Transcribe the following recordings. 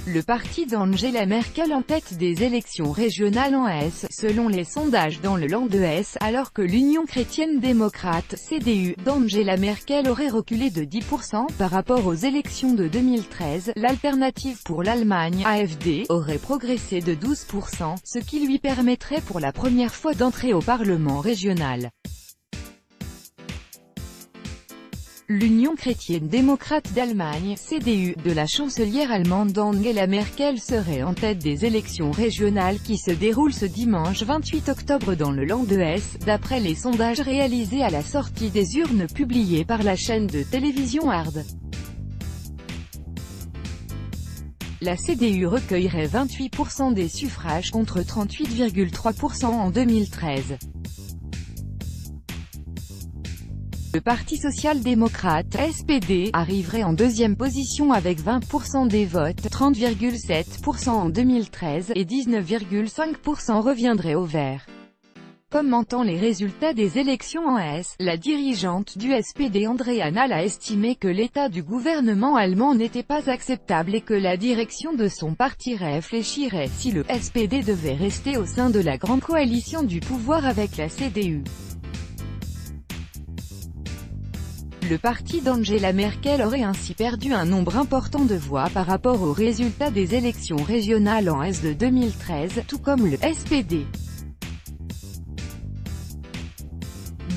Le parti d'Angela Merkel en tête des élections régionales en Hesse, selon les sondages dans le Land de Hesse, alors que l'Union chrétienne démocrate, CDU, d'Angela Merkel aurait reculé de 10% par rapport aux élections de 2013, l'Alternative pour l'Allemagne, AfD, aurait progressé de 12%, ce qui lui permettrait pour la première fois d'entrer au Parlement régional. L'Union chrétienne démocrate d'Allemagne, CDU, de la chancelière allemande Angela Merkel serait en tête des élections régionales qui se déroulent ce dimanche 28 octobre dans le Land de Hesse, d'après les sondages réalisés à la sortie des urnes publiés par la chaîne de télévision Hard. La CDU recueillerait 28% des suffrages contre 38,3% en 2013. Le Parti social-démocrate, SPD, arriverait en deuxième position avec 20% des votes, 30,7% en 2013, et 19,5% reviendraient aux Verts. Commentant les résultats des élections en Hesse, la dirigeante du SPD Andrea Nahles a estimé que l'état du gouvernement allemand n'était pas acceptable et que la direction de son parti réfléchirait si le SPD devait rester au sein de la grande coalition du pouvoir avec la CDU. Le parti d'Angela Merkel aurait ainsi perdu un nombre important de voix par rapport aux résultats des élections régionales en Hesse de 2013, tout comme le SPD.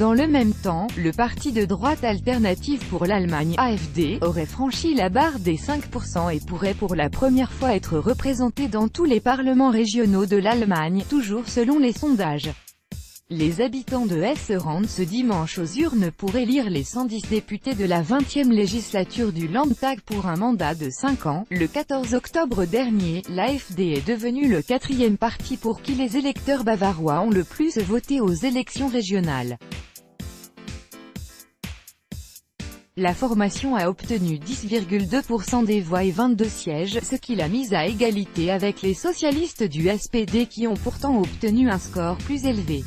Dans le même temps, le parti de droite Alternative pour l'Allemagne, AfD, aurait franchi la barre des 5% et pourrait pour la première fois être représenté dans tous les parlements régionaux de l'Allemagne, toujours selon les sondages. Les habitants de Hesse se rendent ce dimanche aux urnes pour élire les 110 députés de la 20e législature du Landtag pour un mandat de 5 ans. Le 14 octobre dernier, l'AfD est devenu le 4e parti pour qui les électeurs bavarois ont le plus voté aux élections régionales. La formation a obtenu 10,2% des voix et 22 sièges, ce qui l'a mise à égalité avec les socialistes du SPD qui ont pourtant obtenu un score plus élevé.